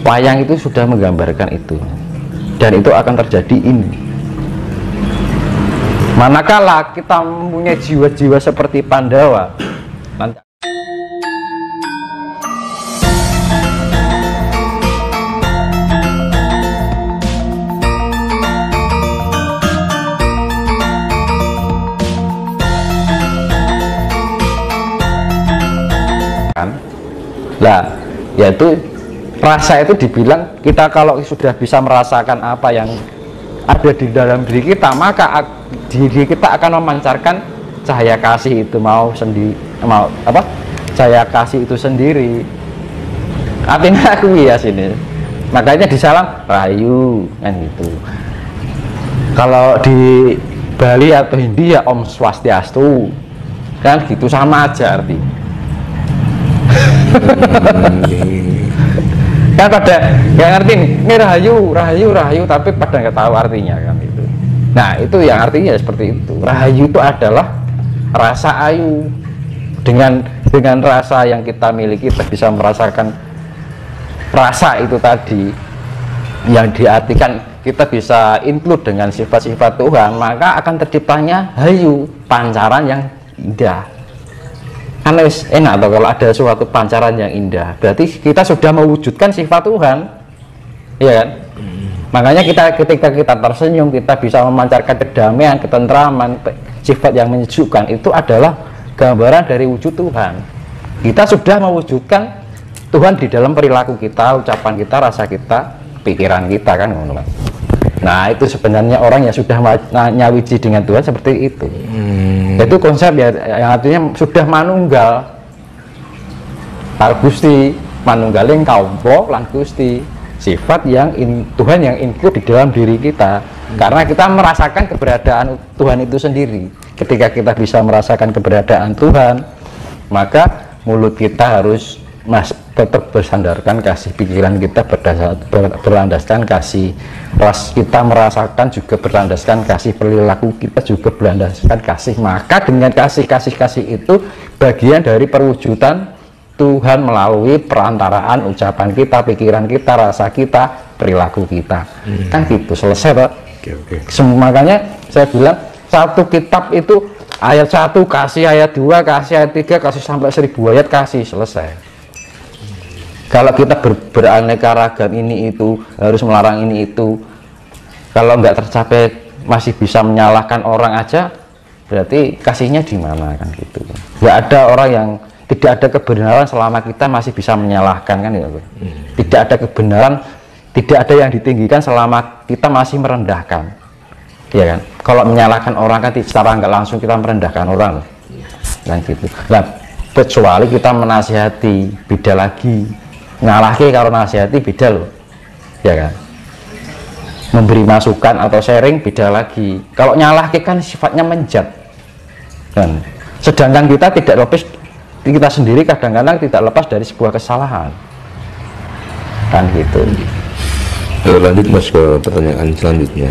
wayang itu sudah menggambarkan itu, dan itu akan terjadi ini. Manakala kita mempunyai jiwa-jiwa seperti Pandawa, nanti lah, yaitu rasa itu dibilang kita kalau sudah bisa merasakan apa yang ada di dalam diri kita, maka diri kita akan memancarkan cahaya kasih itu cahaya kasih itu sendiri. Artinya aku ya sini, makanya di salam rahayu kan gitu. Kalau di Bali atau Hindia Om Swastiastu kan gitu, sama aja arti. Kan pada nggak ngerti ini rahayu tapi pada nggak tahu artinya kan itu. Nah itu yang artinya seperti itu. Rahayu itu adalah rasa ayu. Dengan rasa yang kita miliki kita bisa merasakan rasa itu tadi, yang diartikan kita bisa include dengan sifat-sifat Tuhan, maka akan terciptanya hayu, pancaran yang indah. Karena enak atau kalau ada suatu pancaran yang indah, berarti kita sudah mewujudkan sifat Tuhan, ya kan? Makanya ketika kita tersenyum, kita bisa memancarkan kedamaian, ketentraman, sifat yang menyejukkan. Itu adalah gambaran dari wujud Tuhan. Kita sudah mewujudkan Tuhan di dalam perilaku kita, ucapan kita, rasa kita, pikiran kita kan. Nah itu sebenarnya orang yang sudah nyawiji dengan Tuhan seperti itu. Itu konsep ya, yang artinya sudah manunggal Gusti, manunggaling kaumpo lan Gusti, sifat yang Tuhan yang include di dalam diri kita. Karena kita merasakan keberadaan Tuhan itu sendiri. Ketika kita bisa merasakan keberadaan Tuhan, maka mulut kita harus tetap bersandarkan kasih, pikiran kita berlandaskan kasih, ras kita merasakan juga berlandaskan kasih, perilaku kita juga berlandaskan kasih. Maka dengan kasih itu bagian dari perwujudan Tuhan melalui perantaraan ucapan kita, pikiran kita, rasa kita, perilaku kita. Kan gitu, selesai Pak. Okay. Makanya saya bilang satu kitab itu ayat 1 kasih, ayat 2 kasih, ayat 3 kasih, sampai 1000 ayat kasih, selesai. Kalau kita beraneka ragam ini itu, harus melarang ini itu, kalau nggak tercapai masih bisa menyalahkan orang aja, berarti kasihnya di mana kan gitu. Nggak ada orang yang tidak ada kebenaran selama kita masih bisa menyalahkan kan gitu. Tidak ada kebenaran, tidak ada yang ditinggikan selama kita masih merendahkan, ya kan. Kalau menyalahkan orang kan secara nggak langsung kita merendahkan orang kan gitu. Nah kecuali kita menasihati, beda lagi. Ngalahke kalau nasihati beda loh, ya kan. Memberi masukan atau sharing beda lagi. Kalau nyalahke kan sifatnya menjat kan. Sedangkan kita tidak lepas, kita sendiri kadang-kadang tidak lepas dari sebuah kesalahan kan gitu. Lanjut Mas ke pertanyaan selanjutnya.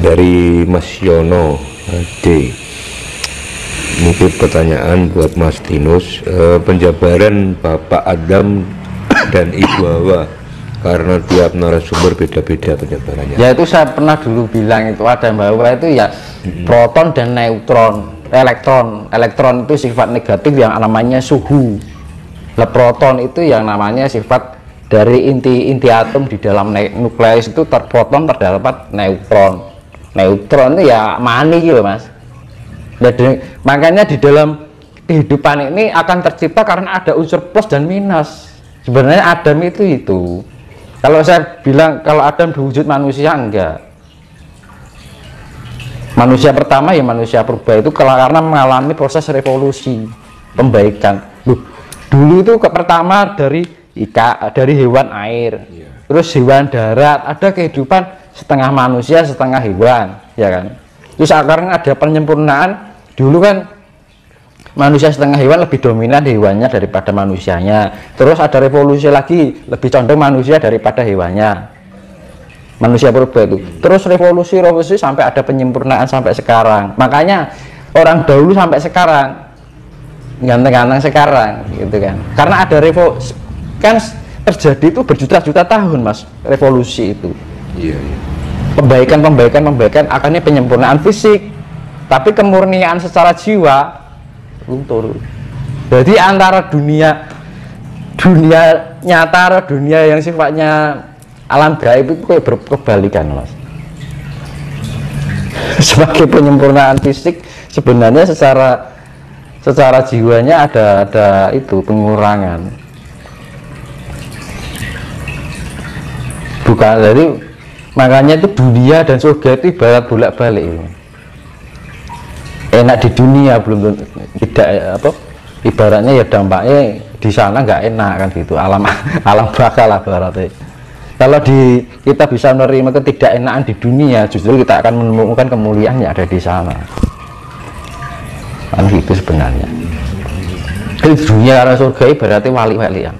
Dari Mas Yono D. Mungkin pertanyaan buat Mas Tinus. Penjabaran Bapak Adam dan Ibu Hawa, karena tiap narasumber beda-beda penjabarannya. Ya itu saya pernah dulu bilang itu ada bahwa itu ya proton dan neutron, elektron itu sifat negatif yang namanya suhu. Nah, proton itu yang namanya sifat dari inti atom di dalam nukleus itu, proton terdapat neutron. Neutron itu ya mani gitu Mas. Jadi, makanya di dalam kehidupan ini akan tercipta karena ada unsur plus dan minus. Sebenarnya Adam itu. Kalau saya bilang kalau Adam berwujud manusia, enggak. Manusia pertama ya manusia purba itu karena mengalami proses revolusi, pembaikan. Dulu itu pertama dari hewan air, terus hewan darat, ada kehidupan setengah manusia, setengah hewan, ya kan. Terus sekarang ada penyempurnaan. Dulu kan manusia setengah hewan, lebih dominan hewannya daripada manusianya. Terus ada revolusi lagi, lebih condong manusia daripada hewannya, manusia purba itu. Terus revolusi sampai ada penyempurnaan sampai sekarang. Makanya orang dahulu sampai sekarang ganteng-ganteng sekarang gitu kan, karena ada revolusi kan. terjadi itu berjuta-juta tahun Mas, revolusi itu. Iya, iya. Pembaikan akhirnya penyempurnaan fisik, tapi kemurnian secara jiwa luntur. Jadi antara dunia nyata, dunia yang sifatnya alam gaib itu kayak berkebalikan Mas. Sebagai penyempurnaan fisik, sebenarnya secara jiwanya ada itu pengurangan. Bukan, jadi makanya itu dunia dan surga itu ibarat bolak-balik. Enak di dunia belum tidak apa, ibaratnya ya dampaknya di sana nggak enak kan gitu, alam bakal lah berarti. Kalau kita bisa menerima ketidakenakan di dunia, justru kita akan menemukan kemuliaan yang ada di sana. Kan gitu sebenarnya. Di dunia karena surga berarti wali-walian.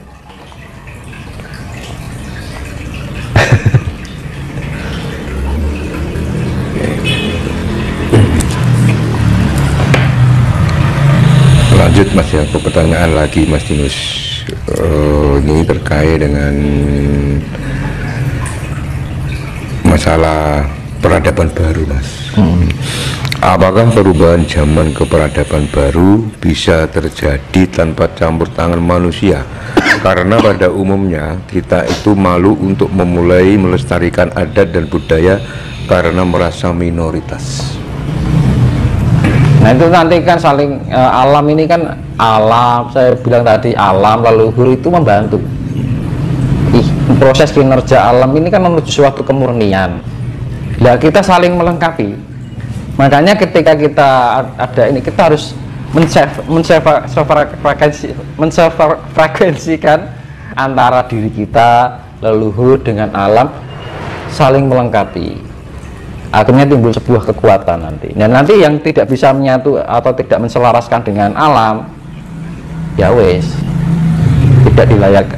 Lanjut Mas ya, ke pertanyaan lagi Mas Dinus. Ini terkait dengan masalah peradaban baru Mas. Apakah perubahan zaman ke peradaban baru bisa terjadi tanpa campur tangan manusia? Karena pada umumnya kita itu malu untuk memulai melestarikan adat dan budaya karena merasa minoritas. Nah itu nanti kan saling alam ini kan alam, saya bilang tadi alam leluhur itu membantu. Proses kinerja alam ini kan menuju suatu kemurnian. Nah kita saling melengkapi. Makanya ketika kita ada ini kita harus frekuensikan antara diri kita leluhur dengan alam, saling melengkapi. Akhirnya timbul sebuah kekuatan nanti. Dan nanti yang tidak bisa menyatu atau tidak menselaraskan dengan alam, ya wes, tidak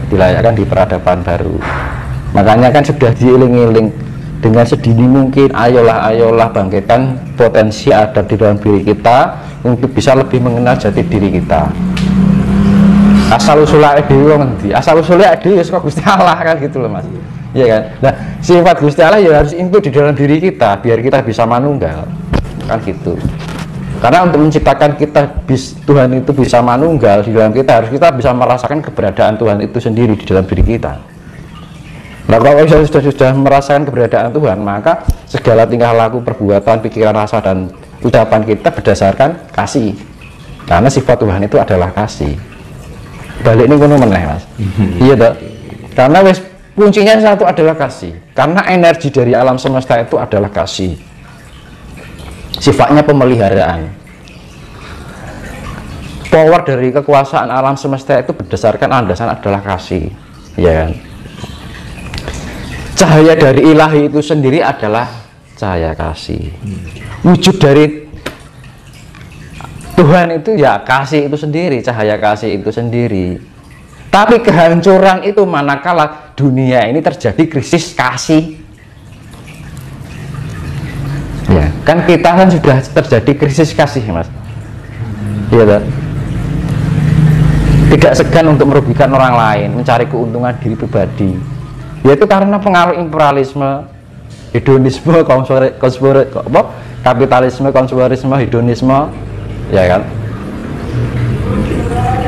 dilayakkan di peradaban baru. Makanya kan sudah diiling-iling dengan sedini mungkin, ayolah bangkitkan potensi ada di dalam diri kita untuk bisa lebih mengenal jati diri kita. Asal usulnya dewi kok Gusti Allah kan gitu loh Mas. Iya kan? Nah, sifat Gusti Allah ya harus itu di dalam diri kita biar kita bisa manunggal. Kan gitu. Karena untuk menciptakan kita Tuhan itu bisa manunggal di dalam kita, harus kita bisa merasakan keberadaan Tuhan itu sendiri di dalam diri kita. Nah, kalau sudah merasakan keberadaan Tuhan, maka segala tingkah laku, perbuatan, pikiran, rasa dan ucapan kita berdasarkan kasih. Karena sifat Tuhan itu adalah kasih. Balik ini kuno meneh Mas. Iya toh? Karena wes kuncinya satu adalah kasih, karena energi dari alam semesta itu adalah kasih, sifatnya pemeliharaan. Power dari kekuasaan alam semesta itu berdasarkan landasan adalah kasih, ya kan? Cahaya dari ilahi itu sendiri adalah cahaya kasih. Wujud dari Tuhan itu ya kasih itu sendiri, cahaya kasih itu sendiri. Tapi kehancuran itu manakala dunia ini terjadi krisis kasih. Ya, kan kita kan sudah terjadi krisis kasih, Mas. Iya kan? Tidak segan untuk merugikan orang lain, mencari keuntungan diri pribadi. Yaitu karena pengaruh imperialisme, hedonisme, kapitalisme, konsumerisme, hedonisme, ya kan?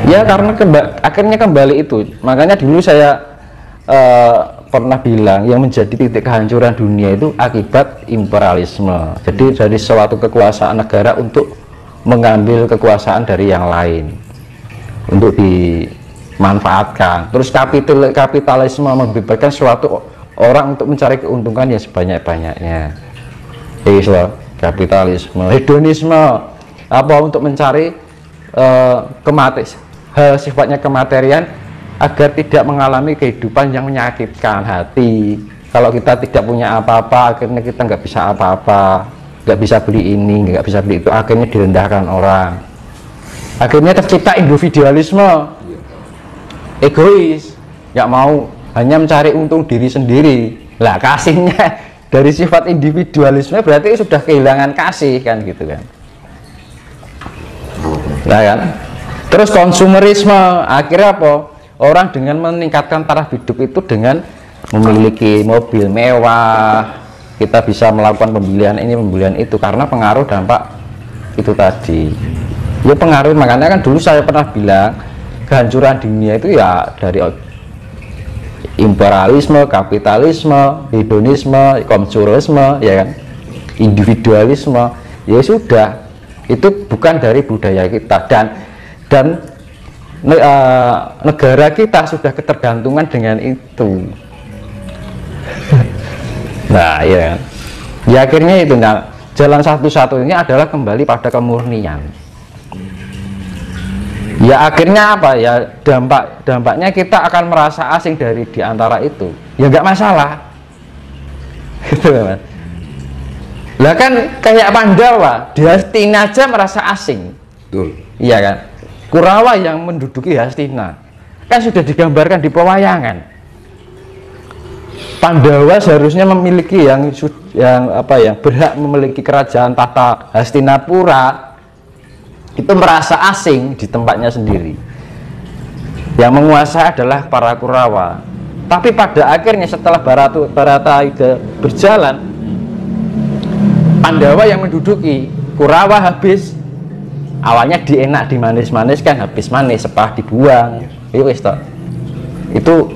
Ya karena akhirnya kembali itu. Makanya dulu saya pernah bilang yang menjadi titik kehancuran dunia itu akibat imperialisme. Jadi dari suatu kekuasaan negara untuk mengambil kekuasaan dari yang lain untuk dimanfaatkan. Terus kapitalisme membebaskan suatu orang untuk mencari keuntungan yang sebanyak-banyaknya. Kapitalisme, hedonisme apa untuk mencari hal sifatnya kematerian agar tidak mengalami kehidupan yang menyakitkan hati. Kalau kita tidak punya apa-apa, akhirnya kita nggak bisa apa-apa, nggak bisa beli ini, nggak bisa beli itu, akhirnya direndahkan orang. Akhirnya tercipta individualisme, egois, nggak mau, hanya mencari untung diri sendiri. Lah kasihnya dari sifat individualisme berarti sudah kehilangan kasih kan gitu kan. Nah kan, terus konsumerisme akhirnya apa? orang dengan meningkatkan taraf hidup itu dengan memiliki mobil mewah, kita bisa melakukan pembelian ini pembelian itu karena pengaruh dampak itu tadi. Ya pengaruh, makanya kan dulu saya pernah bilang kehancuran dunia itu ya dari imperialisme, kapitalisme, hedonisme, konsumerisme, ya kan, individualisme. Ya sudah, itu bukan dari budaya kita, dan negara kita sudah ketergantungan dengan itu. Nah ya, ya akhirnya itu. Nah, jalan satu-satunya adalah kembali pada kemurnian. Ya akhirnya apa ya, dampaknya kita akan merasa asing dari diantara itu. Ya nggak masalah gitu kan. Lah kan kayak Pandawa di Hastina aja merasa asing. Betul. Iya kan, Kurawa yang menduduki Hastina kan sudah digambarkan di pewayangan. Pandawa seharusnya memiliki yang berhak memiliki kerajaan tahta Hastinapura, itu merasa asing di tempatnya sendiri. Yang menguasai adalah para Kurawa. Tapi pada akhirnya setelah Bharatayuddha berjalan, Pandawa yang menduduki, Kurawa habis. Awalnya dienak, dimanis-manis kan, habis manis, sepah dibuang. Itu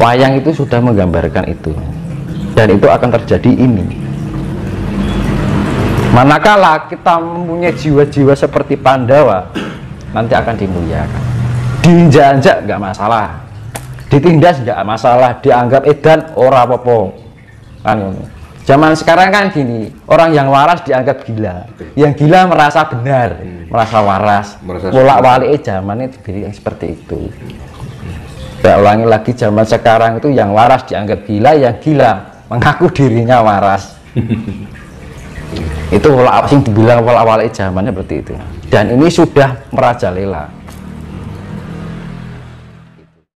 wayang itu sudah menggambarkan itu. Dan itu akan terjadi ini. Manakala kita mempunyai jiwa-jiwa seperti Pandawa, nanti akan dimuliakan. Diinjak-injak nggak masalah, ditindas nggak masalah, dianggap edan ora apa-apa. Kan zaman sekarang kan gini, orang yang waras dianggap gila, yang gila merasa benar, merasa waras. Bolak-balik zaman itu yang seperti itu. Saya ulangi lagi, zaman sekarang itu yang waras dianggap gila, yang gila mengaku dirinya waras. Itu pola asing dibilang pola awal zamannya seperti itu, dan ini sudah merajalela.